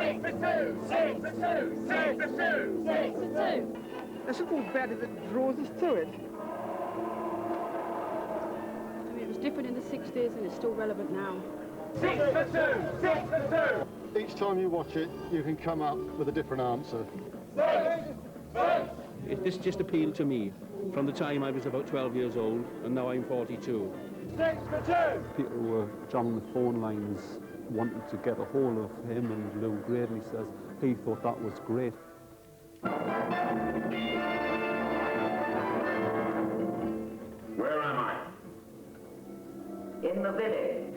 6 for 2! 6 for 2! 6 for 2! 6 for 2! That's a little better that draws us to it. I mean, it was different in the 60s and it's still relevant now. 6 for 2! 6 for 2! Each time you watch it, you can come up with a different answer. 6! This just appealed to me from the time I was about 12 years old, and now I'm 42. 6 for 2! People were jamming the phone lines, wanting to get a hold of him, and Lou Gradley says he thought that was great. Where am I? In the village.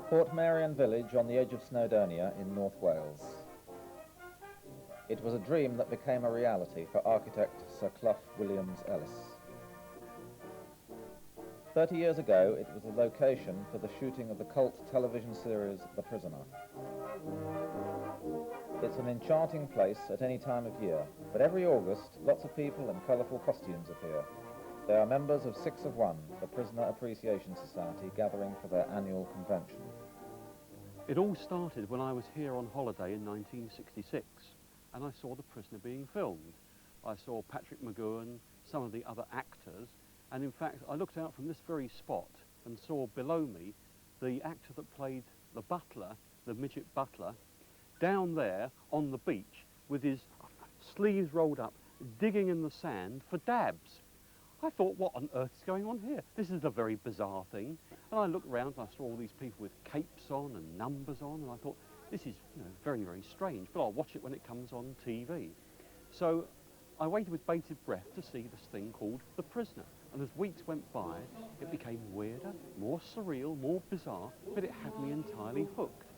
Portmeirion village on the edge of Snowdonia in North Wales. It was a dream that became a reality for architect Sir Clough Williams-Ellis. 30 years ago, it was the location for the shooting of the cult television series The Prisoner. It's an enchanting place at any time of year, but every August, lots of people in colourful costumes appear. They are members of 6 of 1, the Prisoner Appreciation Society, gathering for their annual convention. It all started when I was here on holiday in 1966, and I saw The Prisoner being filmed. I saw Patrick McGowan, some of the other actors, and in fact I looked out from this very spot and saw below me the actor that played the butler, the midget butler, down there on the beach with his sleeves rolled up, digging in the sand for dabs. I thought, what on earth is going on here? This is a very bizarre thing. And I looked around and I saw all these people with capes on and numbers on, and I thought, this is very, very strange, but I'll watch it when it comes on TV. So I waited with bated breath to see this thing called The Prisoner. And as weeks went by, it became weirder, more surreal, more bizarre, but it had me entirely hooked.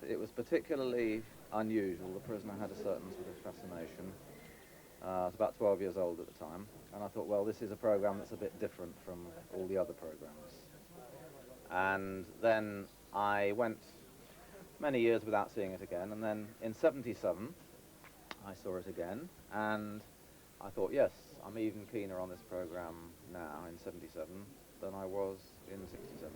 It was particularly unusual. The Prisoner had a certain sort of fascination. I was about 12 years old at the time, and I thought, well, this is a programme that's a bit different from all the other programmes. And then I went many years without seeing it again, and then in '77 I saw it again, and I thought, yes, I'm even keener on this programme now in '77 than I was in '67.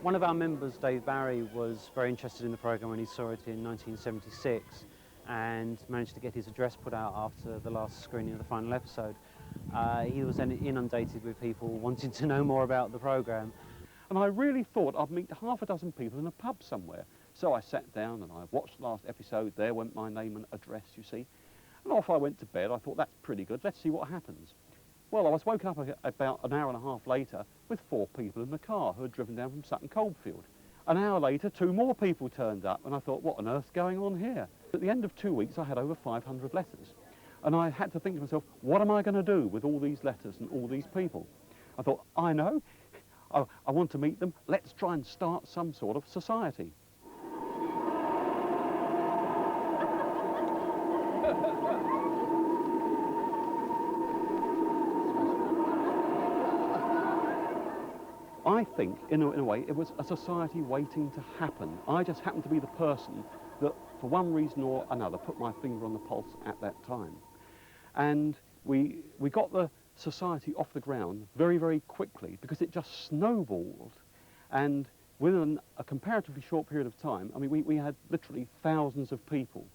One of our members, Dave Barry, was very interested in the programme when he saw it in 1976 and managed to get his address put out after the last screening of the final episode. He was then inundated with people wanting to know more about the programme. And I really thought I'd meet half a dozen people in a pub somewhere. So I sat down and I watched the last episode. There went my name and address, you see. And off I went to bed. I thought, that's pretty good. Let's see what happens. Well, I was woken up about an hour and a half later with 4 people in the car who had driven down from Sutton Coldfield. An hour later, 2 more people turned up, and I thought, what on earth's going on here? At the end of 2 weeks, I had over 500 letters. And I had to think to myself, what am I going to do with all these letters and all these people? I thought, I know, I want to meet them. Let's try and start some sort of society. I think, in a way, it was a society waiting to happen. I just happened to be the person that, for one reason or another, put my finger on the pulse at that time. And we got the society off the ground very, very quickly because it just snowballed. And within a comparatively short period of time, I mean, we had literally thousands of people.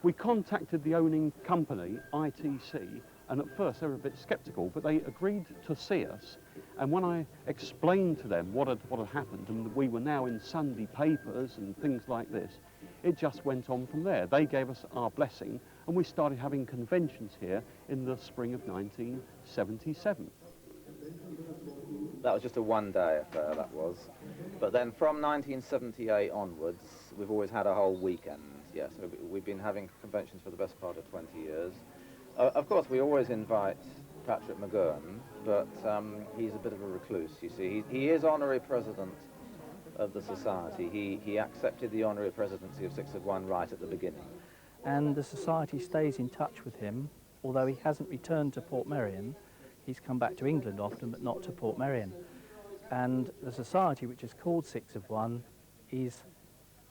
We contacted the owning company, ITC, and at first they were a bit sceptical, but they agreed to see us. And when I explained to them what had happened, and we were now in Sunday papers and things like this, it just went on from there. They gave us our blessing, and we started having conventions here in the spring of 1977. That was just a one-day affair, that was. But then from 1978 onwards, we've always had a whole weekend. Yes, we've been having conventions for the best part of 20 years. Of course, we always invite Patrick McGowan, but he's a bit of a recluse, you see. He is honorary president of the society. He accepted the honorary presidency of 6 of 1 right at the beginning. And the society stays in touch with him, although he hasn't returned to Portmeirion. He's come back to England often, but not to Portmeirion. And the society, which is called 6 of 1, is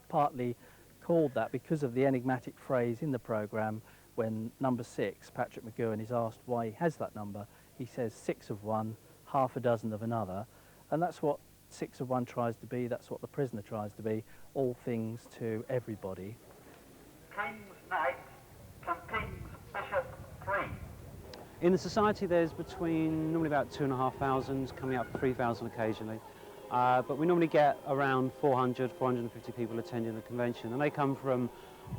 partly called that because of the enigmatic phrase in the programme, when number 6, Patrick McGowan, is asked why he has that number, he says 6 of one, half a dozen of another, and that's what 6 of one tries to be, that's what the prisoner tries to be, all things to everybody. King's Knight to King's Bishop 3. In the society there's between normally about 2,500, coming up 3,000 occasionally. But we normally get around 400, 450 people attending the convention, and they come from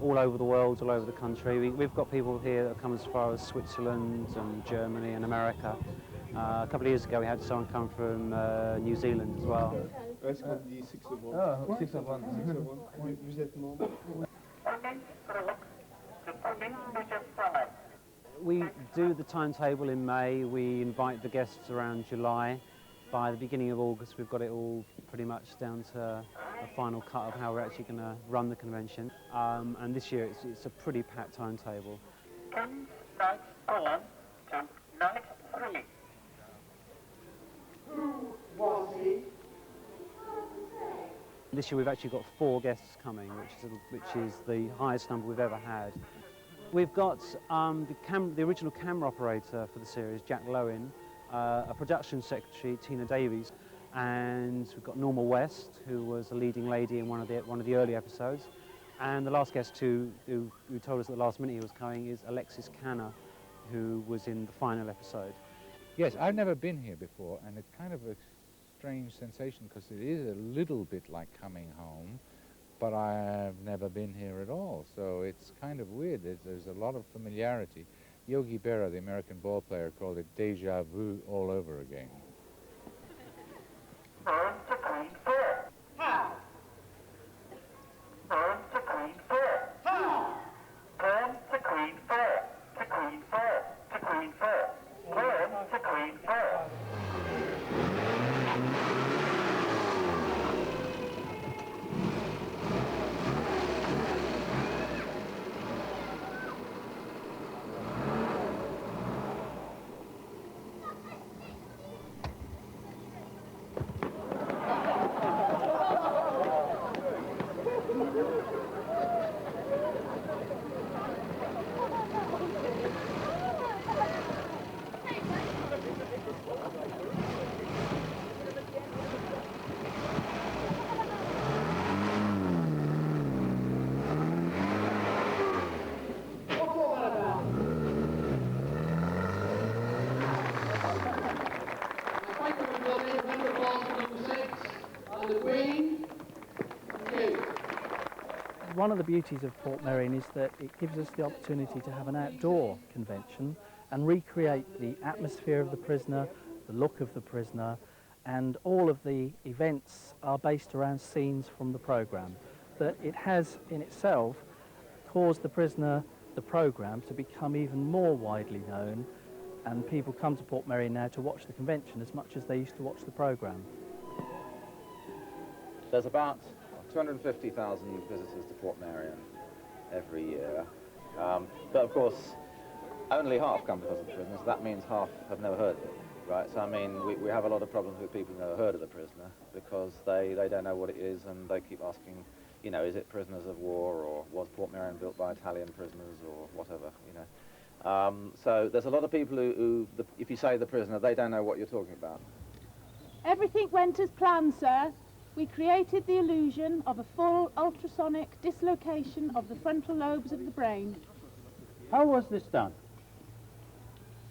all over the world, all over the country. We've got people here that come as far as Switzerland and Germany and America. A couple of years ago we had someone come from New Zealand as well. Est-ce qu'on dit 6 of 1? Ah, 6 of 1. Vous êtes membre? We do the timetable in May, we invite the guests around July. By the beginning of August we've got it all pretty much down to a final cut of how we're actually going to run the convention. And this year it's a pretty packed timetable. King's Knight on to Knight 3. Who was he? This year we've actually got 4 guests coming, which is the highest number we've ever had. We've got the original camera operator for the series, Jack Lowen, a production secretary, Tina Davies, and we've got Norma West, who was a leading lady in one of the early episodes. And the last guest who told us at the last minute he was coming is Alexis Kanner, who was in the final episode. Yes, I've never been here before, and it's kind of a strange sensation because it is a little bit like coming home, but I've never been here at all, so it's kind of weird. There's a lot of familiarity. Yogi Berra, the American ball player, called it déjà vu all over again. Burn to Queen 4. How? Burn to Queen 4. How? Burn to Queen 4. To Queen 4. To Queen 4. Burn to Queen 4. One of the beauties of Portmeirion is that it gives us the opportunity to have an outdoor convention and recreate the atmosphere of the prisoner, the look of the prisoner, and all of the events are based around scenes from the programme. That it has in itself caused the prisoner, the programme, to become even more widely known, and people come to Portmeirion now to watch the convention as much as they used to watch the programme. There's about 250,000 visitors to Portmeirion every year, but of course only half come because of the prisoner, so that means half have never heard of it, right? So I mean we have a lot of problems with people who've never heard of the prisoner because they don't know what it is, and they keep asking, you know, is it prisoners of war, or was Portmeirion built by Italian prisoners, or whatever, you know. So there's a lot of people who if you say the prisoner, they don't know what you're talking about. Everything went as planned, sir. We created the illusion of a full ultrasonic dislocation of the frontal lobes of the brain. How was this done?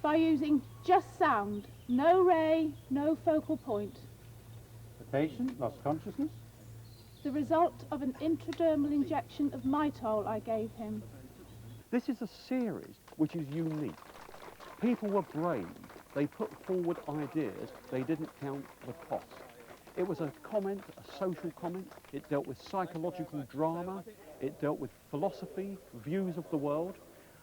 By using just sound, no ray, no focal point. The patient lost consciousness? The result of an intradermal injection of mitol I gave him. This is a series which is unique. People were brave. They put forward ideas. They didn't count the cost. It was a comment, a social comment. It dealt with psychological drama. It dealt with philosophy, views of the world.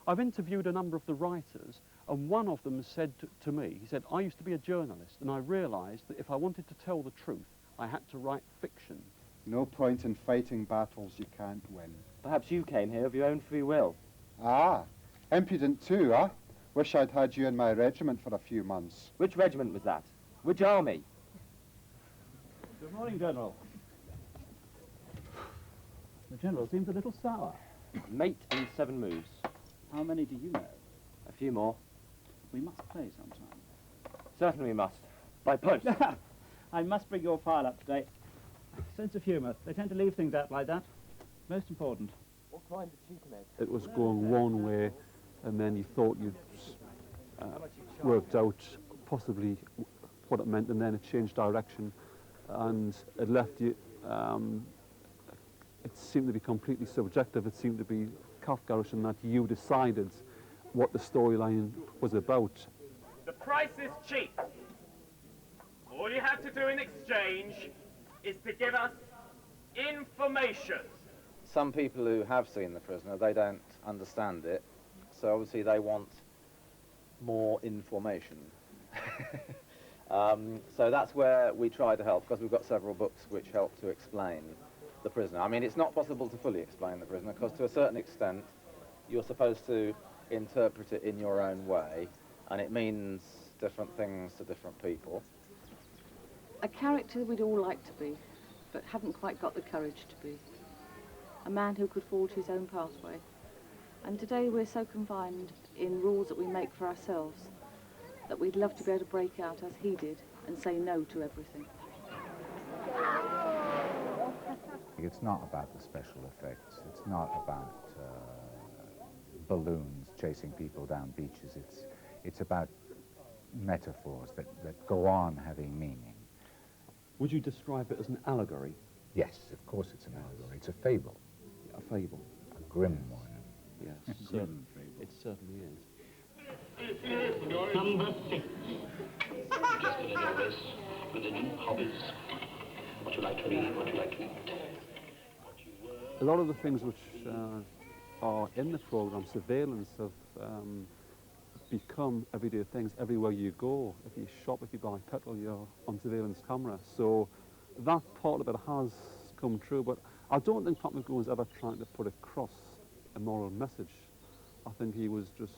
I've interviewed a number of the writers, and one of them said to me, he said, I used to be a journalist, and I realised that if I wanted to tell the truth, I had to write fiction. No point in fighting battles you can't win. Perhaps you came here of your own free will. Ah, impudent too, huh? Wish I'd had you in my regiment for a few months. Which regiment was that? Which army? Good morning, General. The General seems a little sour. Mate in 7 moves. How many do you know? A few more. We must play sometime. Certainly we must. By post. I must bring your file up to date. Sense of humour. They tend to leave things out like that. Most important. What crime did she commit? It was going one way, and then you thought you'd worked out possibly what it meant, and then it changed direction, and it left you. It seemed to be completely subjective. It seemed to be Kafka'ish in that you decided what the storyline was about. The price is cheap. All you have to do in exchange is to give us information. Some people who have seen The Prisoner, they don't understand it, so obviously they want more information. So that's where we try to help, because we've got several books which help to explain The Prisoner. I mean, it's not possible to fully explain The Prisoner, because to a certain extent you're supposed to interpret it in your own way, and it means different things to different people. A character we'd all like to be, but haven't quite got the courage to be. A man who could forge his own pathway. And today we're so confined in rules that we make for ourselves that we'd love to be able to break out as he did and say no to everything. It's not about the special effects. It's not about balloons chasing people down beaches. It's about metaphors that go on having meaning. Would you describe it as an allegory? Yes, of course it's an allegory. It's a fable. A fable. A grim one. Yes, Grim fable. It certainly is. Number 6. Just in your race with the new hobbies. What you like to read, what you like to eat. A lot of the things which are in the programme, surveillance, have become everyday things everywhere you go. If you shop, if you buy petrol, you're on surveillance camera. So that part of it has come true, but I don't think Pat McGowan was ever trying to put across a moral message. I think he was just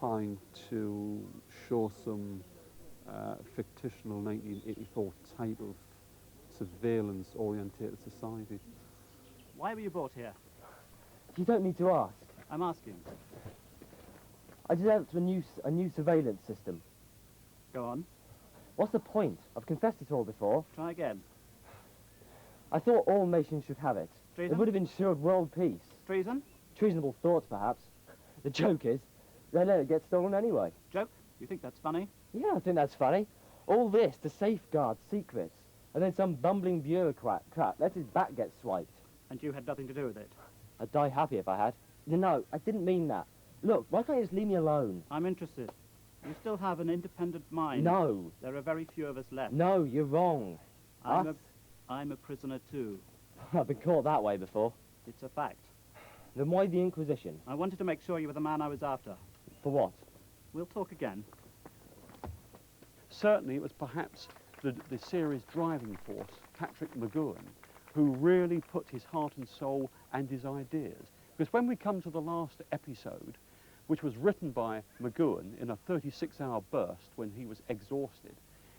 trying to show some fictional 1984 type of surveillance-orientated society. Why were you brought here? You don't need to ask. I'm asking. I developed a new surveillance system. Go on. What's the point? I've confessed it all before. Try again. I thought all nations should have it. Treason? It would have ensured world peace. Treason? Treasonable thoughts, perhaps. The joke is, they let it get stolen anyway. Joke? You think that's funny? Yeah, I think that's funny. All this to safeguard secrets. And then some bumbling bureaucrat lets his back get swiped. And you had nothing to do with it? I'd die happy if I had. No, I didn't mean that. Look, why can't you just leave me alone? I'm interested. You still have an independent mind. No. There are very few of us left. No, you're wrong. I'm a prisoner too. I've been caught that way before. It's a fact. Then why the Inquisition? I wanted to make sure you were the man I was after. For what? We'll talk again. Certainly it was perhaps the series' driving force, Patrick McGowan, who really put his heart and soul and his ideas. Because when we come to the last episode, which was written by McGowan in a 36-hour burst when he was exhausted,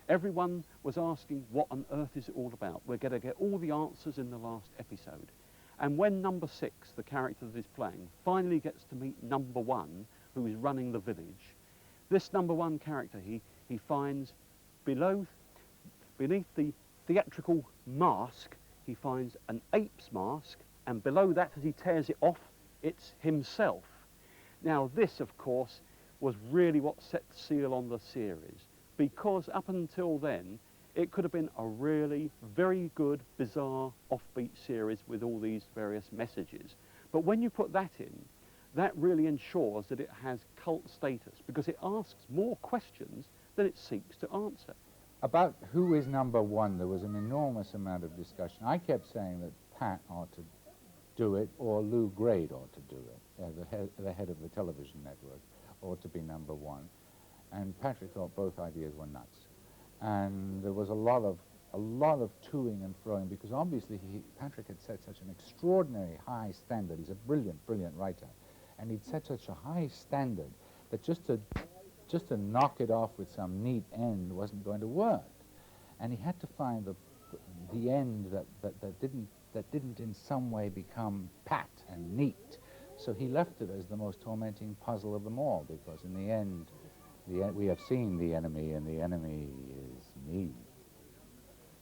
everyone was asking, what on earth is it all about? We're going to get all the answers in the last episode. And when number 6, the character that is playing, finally gets to meet number 1, who is running the village, this number 1 character, he finds beneath the theatrical mask, he finds an ape's mask, and below that, as he tears it off, it's himself. Now this, of course, was really what set the seal on the series, because up until then, it could have been a really very good, bizarre, offbeat series with all these various messages. But when you put that in, that really ensures that it has cult status, because it asks more questions than it seeks to answer. About who is number 1, there was an enormous amount of discussion. I kept saying that Pat ought to do it, or Lou Grade ought to do it. The head of the television network ought to be number 1. And Patrick thought both ideas were nuts. And there was a lot of toing and froing, because obviously Patrick had set such an extraordinary high standard. He's a brilliant, brilliant writer. And he'd set such a high standard that just to knock it off with some neat end wasn't going to work. And he had to find the end that didn't in some way become pat and neat, So he left it as the most tormenting puzzle of them all, because in the end, we have seen the enemy, and the enemy is me.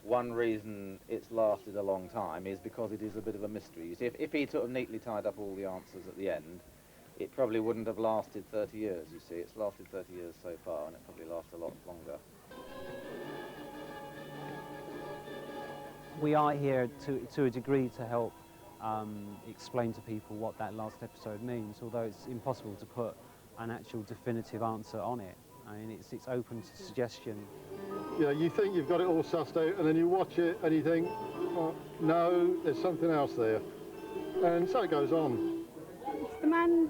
One reason it's lasted a long time is because it is a bit of a mystery. You see, if he sort of neatly tied up all the answers at the end, it probably wouldn't have lasted 30 years, you see. It's lasted 30 years so far, and it probably lasts a lot longer. We are here to a degree to help explain to people what that last episode means, although it's impossible to put an actual definitive answer on it. I mean, it's open to suggestion. You know, you think you've got it all sussed out, and then you watch it and you think, oh, no, there's something else there. And so it goes on. It's the man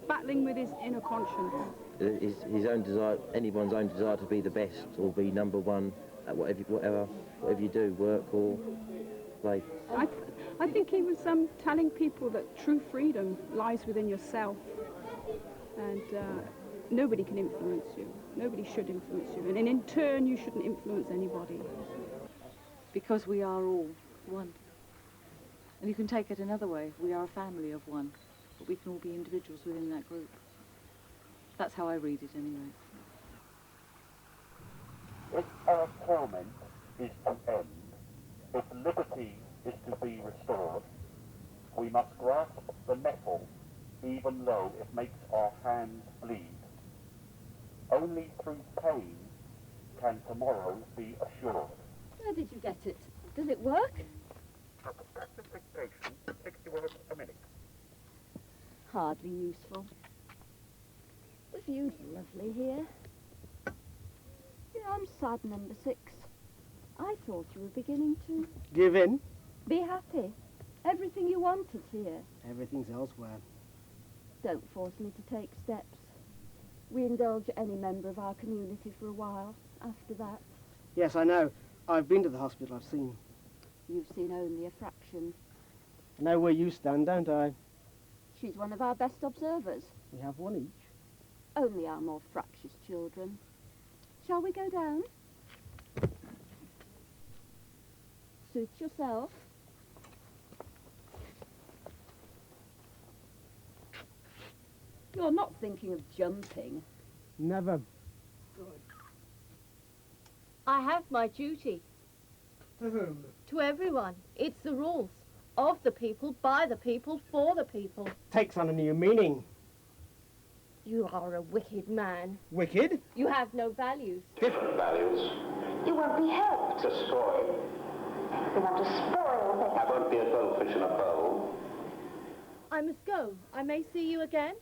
battling with his inner conscience. His own desire, anyone's own desire to be the best or be number one at whatever you do, work or play. I think he was telling people that true freedom lies within yourself, and nobody can influence you. Nobody should influence you, and in turn you shouldn't influence anybody. Because we are all one. And you can take it another way. We are a family of one, but we can all be individuals within that group. That's how I read it anyway. If our torment is to end, if liberty is to be restored, we must grasp the nettle, even though it makes our hands bleed. Only through pain can tomorrow be assured. Where did you get it? Does it work? At the practice dictation, 60 words a minute. Hardly useful. The view's lovely here. Yeah, I'm sad, number 6. I thought you were beginning to... Give in? Be happy. Everything you wanted here. Everything's elsewhere. Don't force me to take steps. We indulge any member of our community for a while. After that... Yes, I know. I've been to the hospital, I've seen. You've seen only a fraction. I know where you stand, don't I? She's one of our best observers. We have one each. Only our more fractious children. Shall we go down? Suit yourself. You're not thinking of jumping. Never. Good. I have my duty. To whom? To everyone. It's the rules. Of the people, by the people, for the people. Takes on a new meaning. You are a wicked man. Wicked? You have no values. Different values. You won't be helped. Destroy. You want to spoil them. I won't be a goldfish in a bowl. I must go. I may see you again.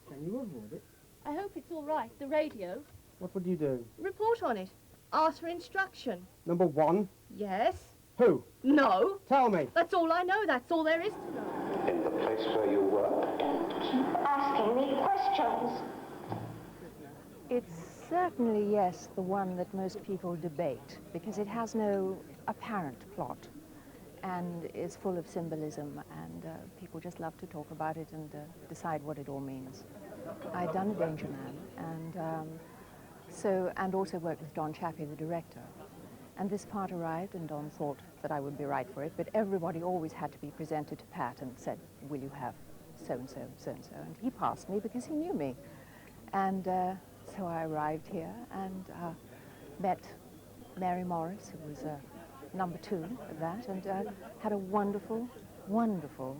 Can you avoid it? I hope it's all right. The radio. What would you do? Report on it. Ask for instruction. Number 1. Yes. Who? No. Tell me. That's all I know. That's all there is to know. In the place where you work. Don't keep asking me questions. It's certainly, yes, the one that most people debate, because it has no apparent plot and is full of symbolism, and people just love to talk about it and decide what it all means. I'd done A Danger Man, and also worked with Don Chappie, the director. And this part arrived, and Don thought that I would be right for it, but everybody always had to be presented to Pat and said, will you have so-and-so, so-and-so? And he passed me because he knew me. And so I arrived here and met Mary Morris, who was number 2 of that, and had a wonderful, wonderful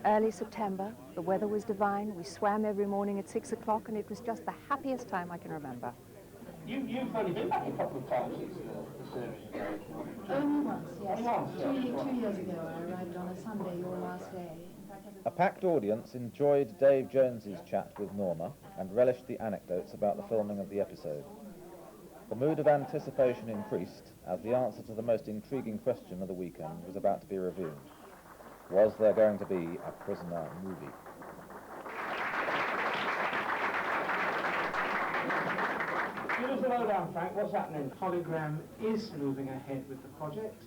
early September. The weather was divine. We swam every morning at 6 o'clock, and it was just the happiest time I can remember. You've only been back a couple of times since the series. Only once, yes. Two years ago I arrived on a Sunday, your last day. A packed audience enjoyed Dave Jones's chat with Norma and relished the anecdotes about the filming of the episode. The mood of anticipation increased as the answer to the most intriguing question of the weekend was about to be revealed. Was there going to be a Prisoner movie? Give us the lowdown, Frank. What's happening? Hologram is moving ahead with the project,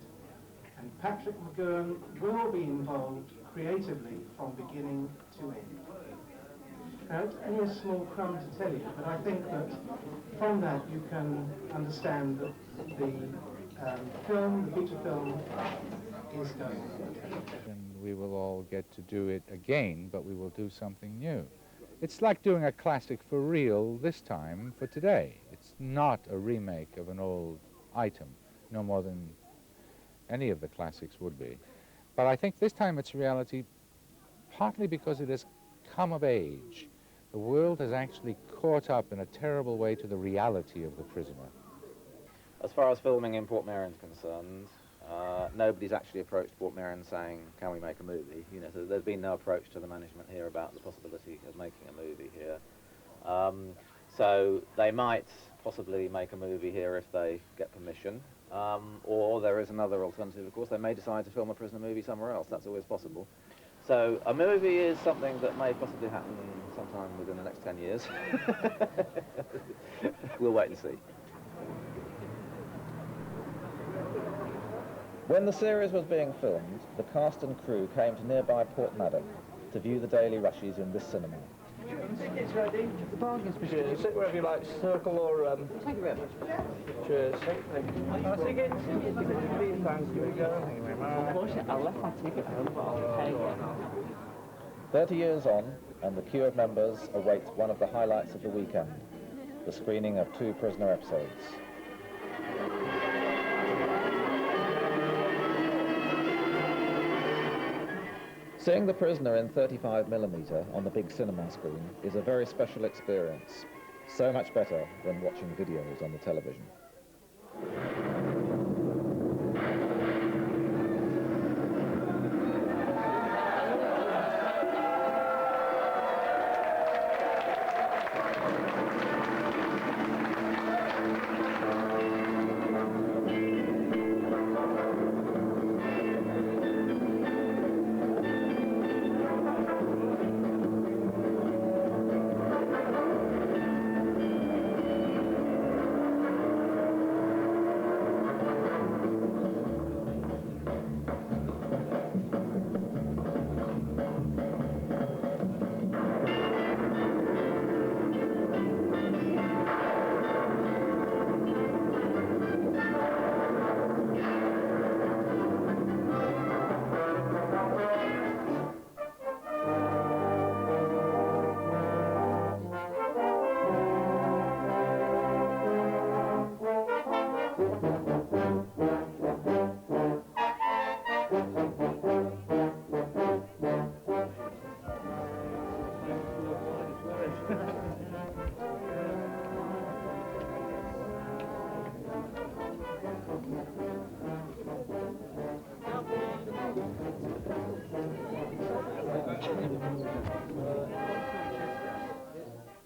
and Patrick McGowan will be involved creatively from beginning to end. Now, it's only a small crumb to tell you, but I think that from that you can understand that the film, the feature film, is going on. And we will all get to do it again, but we will do something new. It's like doing a classic for real this time for today. It's not a remake of an old item, no more than any of the classics would be. But I think this time it's reality, partly because it has come of age. The world has actually caught up in a terrible way to the reality of the prisoner. As far as filming in Portmeirion is concerned, nobody's actually approached Portmeirion saying, can we make a movie? You know, so there's been no approach to the management here about the possibility of making a movie here. So they might possibly make a movie here if they get permission, or there is another alternative, of course. They may decide to film a prisoner movie somewhere else. That's always possible. So a movie is something that may possibly happen sometime within the next 10 years. We'll wait and see. When the series was being filmed, the cast and crew came to nearby Portmeirion to view the daily rushes in this cinema. It's ready. The bargain's been good. Sit wherever you like, circle or... Thank you very much. Cheers. Thank you. I'll take it. Please, thanks. Here we go. Thank you very much. Unfortunately, I left my ticket home, but I'll pay it. 30 years on, and the queue of members await one of the highlights of the weekend, the screening of 2 prisoner episodes. Seeing The Prisoner in 35mm on the big cinema screen is a very special experience, so much better than watching videos on the television.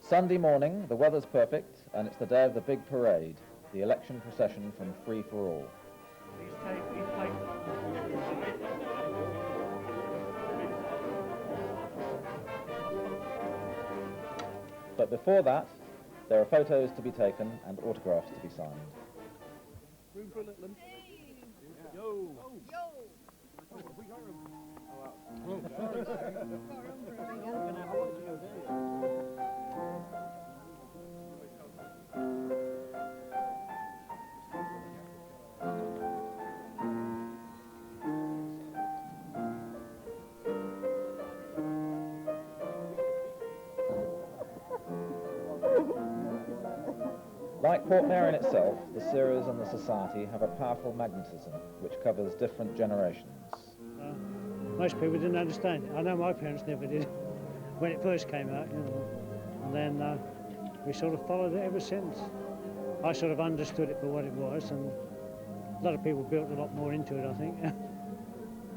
Sunday morning, the weather's perfect, and it's the day of the big parade, the election procession from Free for All. But before that, there are photos to be taken and autographs to be signed. Room for a little one. Yo! Yo! Like Portmeirion itself, the series and the society have a powerful magnetism which covers different generations. Most people didn't understand it. I know my parents never did when it first came out, you know. And then we sort of followed it ever since. I sort of understood it for what it was, and a lot of people built a lot more into it, I think.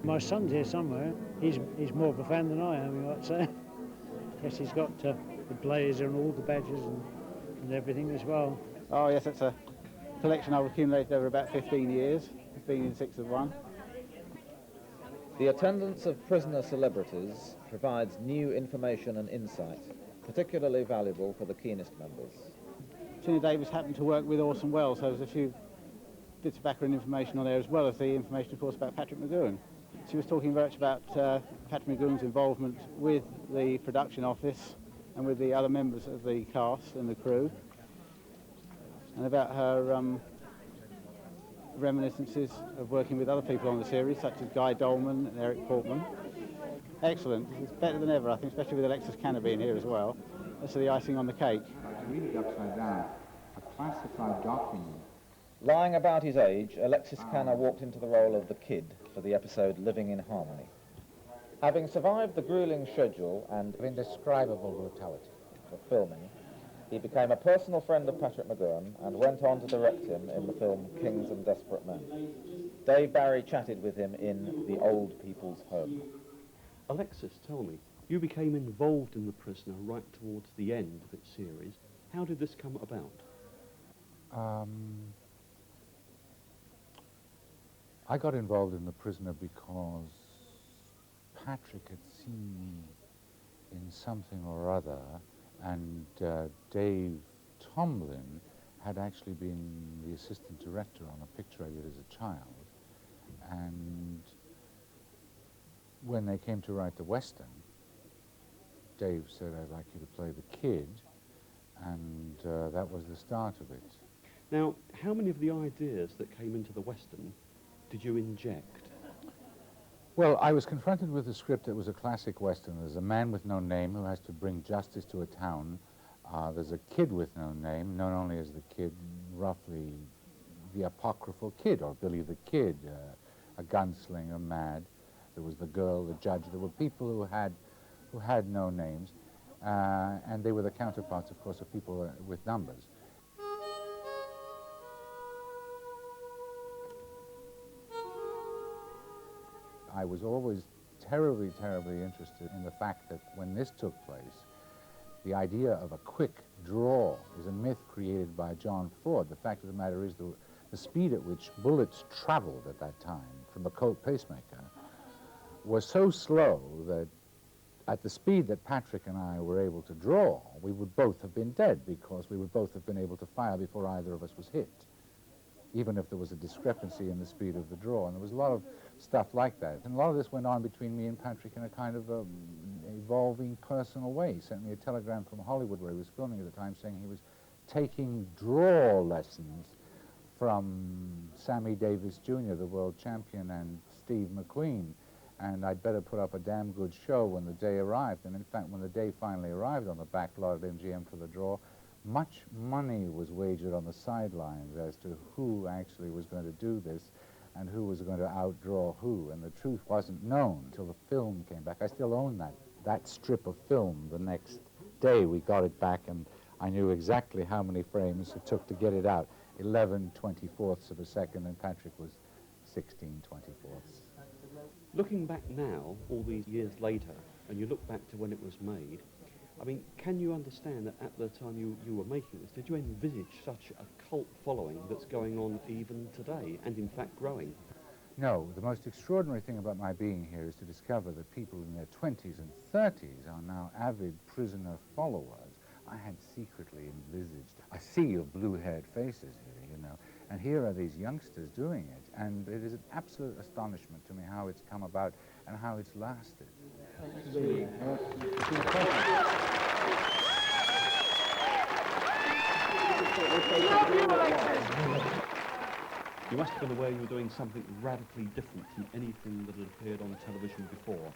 My son's here somewhere. He's more of a fan than I am, you might say. Yes, he's got the blazer and all the badges and everything as well. Oh yes, it's a collection I've accumulated over about 15 years. I've been in 6 of 1. The attendance of prisoner celebrities provides new information and insight, particularly valuable for the keenest members. Tina Davis happened to work with Orson Welles, so there's a few bits of background information on there, as well as the information, of course, about Patrick McGoohan. She was talking very much about Patrick McGoohan's involvement with the production office and with the other members of the cast and the crew, and about her reminiscences of working with other people on the series, such as Guy Dolman and Eric Portman. Excellent. It's better than ever, I think, especially with Alexis Kanner being here as well. That's the icing on the cake. Read it upside down. A classified document. Lying about his age, Alexis Kanner walked into the role of the Kid for the episode Living in Harmony. Having survived the grueling schedule and indescribable brutality for filming, he became a personal friend of Patrick McGowan and went on to direct him in the film Kings and Desperate Men. Dave Barry chatted with him in The Old People's Home. Alexis, tell me, you became involved in The Prisoner right towards the end of its series. How did this come about? I got involved in The Prisoner because Patrick had seen me in something or other, and Dave Tomlin had actually been the assistant director on a picture I did as a child. And when they came to write the Western, Dave said, "I'd like you to play the Kid," and that was the start of it. Now, how many of the ideas that came into the Western did you inject? Well, I was confronted with a script that was a classic Western. There's a man with no name who has to bring justice to a town. There's a kid with no name, known only as the Kid, roughly the apocryphal Kid, or Billy the Kid, a gunslinger, mad. There was the girl, the judge. There were people who had no names, and they were the counterparts, of course, of people with numbers. I was always terribly, terribly interested in the fact that when this took place, the idea of a quick draw is a myth created by John Ford. The fact of the matter is the speed at which bullets traveled at that time from the Colt pacemaker was so slow that at the speed that Patrick and I were able to draw, we would both have been dead because we would both have been able to fire before either of us was hit, even if there was a discrepancy in the speed of the draw. And there was a lot of stuff like that. And a lot of this went on between me and Patrick in a kind of evolving personal way. He sent me a telegram from Hollywood where he was filming at the time saying he was taking draw lessons from Sammy Davis Jr., the world champion, and Steve McQueen. And I'd better put up a damn good show when the day arrived. And in fact, when the day finally arrived on the back lot at MGM for the draw, much money was wagered on the sidelines as to who actually was going to do this and who was going to outdraw who, and the truth wasn't known until the film came back. I still own that strip of film. The next day we got it back, and I knew exactly how many frames it took to get it out. 11/24ths of a second, and Patrick was 16/24ths. Looking back now, all these years later, and you look back to when it was made, I mean, can you understand that at the time you were making this, did you envisage such a cult following that's going on even today, and in fact growing? No, the most extraordinary thing about my being here is to discover that people in their 20s and 30s are now avid Prisoner followers. I had secretly envisaged a sea of blue-haired faces here, you know, and here are these youngsters doing it, and it is an absolute astonishment to me how it's come about and how it's lasted. You must have been aware you were doing something radically different from anything that had appeared on television before.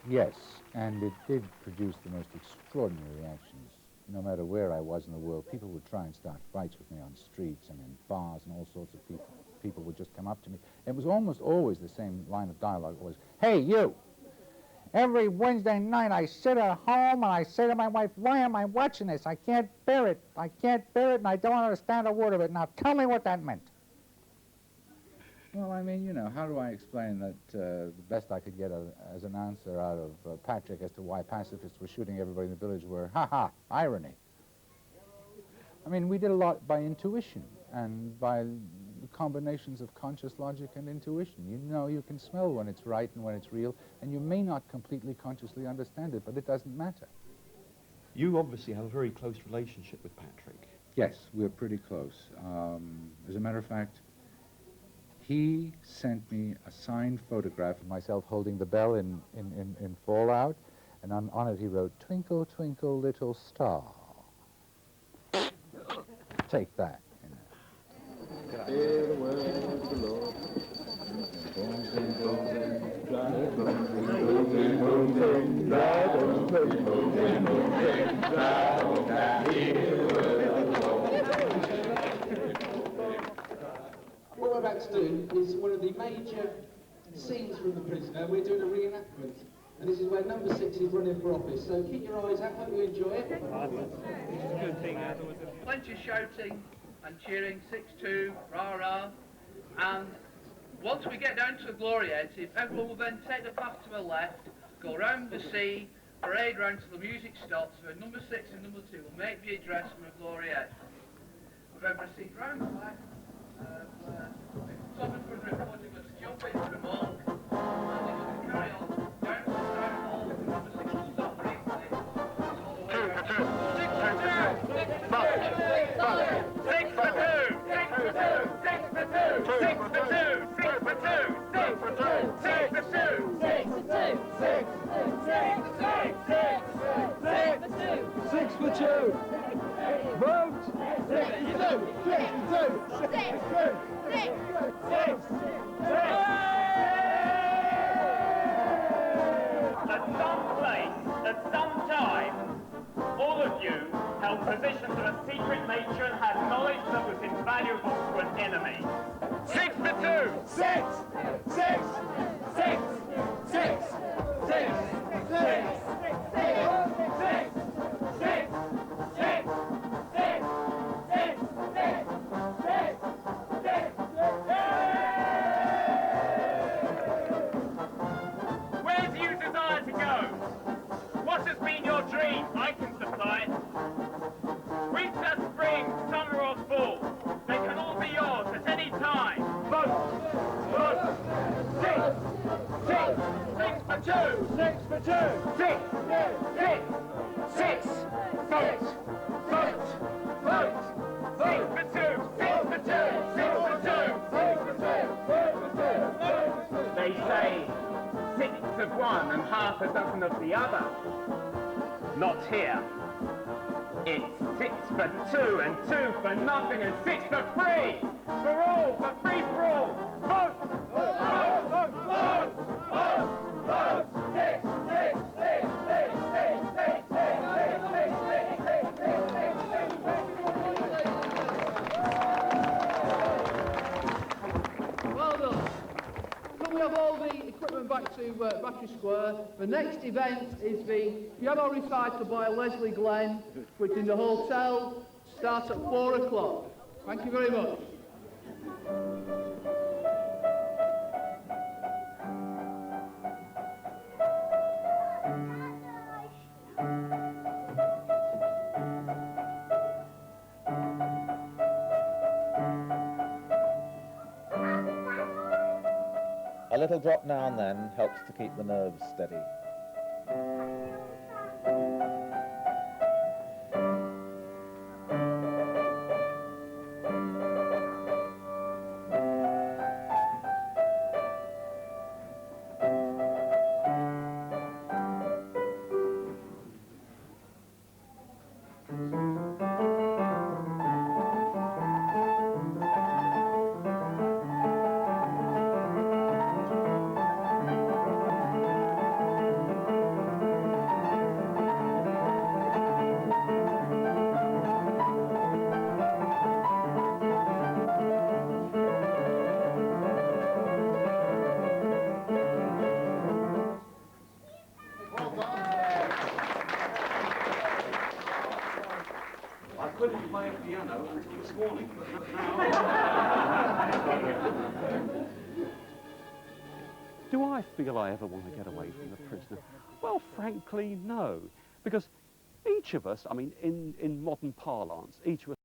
Yes, and it did produce the most extraordinary reactions. No matter where I was in the world, people would try and start fights with me on streets and in bars, and all sorts of people. People would just come up to me. It was almost always the same line of dialogue. It was, "Hey, you! Every Wednesday night I sit at home and I say to my wife, why am I watching this? I can't bear it. I can't bear it, and I don't understand a word of it. Now tell me what that meant." Well, I mean, you know, how do I explain that the best I could get as an answer out of Patrick as to why pacifists were shooting everybody in the village were, ha-ha, irony. I mean, we did a lot by intuition and by combinations of conscious logic and intuition. You know, you can smell when it's right and when it's real, and you may not completely consciously understand it, but it doesn't matter. You obviously have a very close relationship with Patrick. Yes, we're pretty close. As a matter of fact, he sent me a signed photograph of myself holding the bell in Fallout, and on it he wrote, "Twinkle, twinkle, little star." Take that. You know. is one of the major scenes from The Prisoner. We're doing a reenactment, and this is where number 6 is running for office. So keep your eyes out, hope you enjoy it. Plenty of shouting and cheering, 6-2, rah-rah, and once we get down to the gloriative, everyone will then take the path to the left, go round the sea, parade round till the music stops, where number 6 and number 2 will make the address from the gloriative. We'll then proceed round the left, Tom and Prisoner reporting us to jump into the mark, and then we'll carry on down to the town hall, number 6 will stop briefly, all the way round. 6 for 2! 6 for 2! 6 for 2! 6 for 2! 6 for 2! 6 for 2! 6 for 2! 6 for 2! 6 for 2! 6 for 2! 6 6 for 2. Vote. 6 for 2. 6 for 2. 6 for 2. 6 At some place, at some time, all of you held positions of a secret nature and had knowledge that was invaluable to an enemy. 6 for 2! 6. 6. 6. 6. 6. 6. Where do you desire to go? What has been your dream? I can supply it. Winter, spring, summer or fall, they can all be yours at any time. Vote! Vote! 6! 6 for 2! 6 for 2! 6! 6! 6! Vote! Vote! Vote! 6 for 2! 6 for 2! 6 for 2! They say 6 of one and half a dozen of the other. Not here. It's 6 for 2 and 2 for nothing and 6 for free! For all! For free for all! Vote! Vote! Vote! Vote! Vote! Vote! 6! 6! 6! 6! 6! 6! 6! 6! Well done. Can we have all the equipment back to Battery Square? The next event is the piano recital by Leslie Glenn, which in the hotel starts at 4 o'clock. Thank you very much. A little drop now and then helps to keep the nerves steady. I couldn't play a piano until this morning, but now... Do I feel I ever want to get away from The Prisoner? Well, frankly, no. Because each of us, I mean, in modern parlance, each of us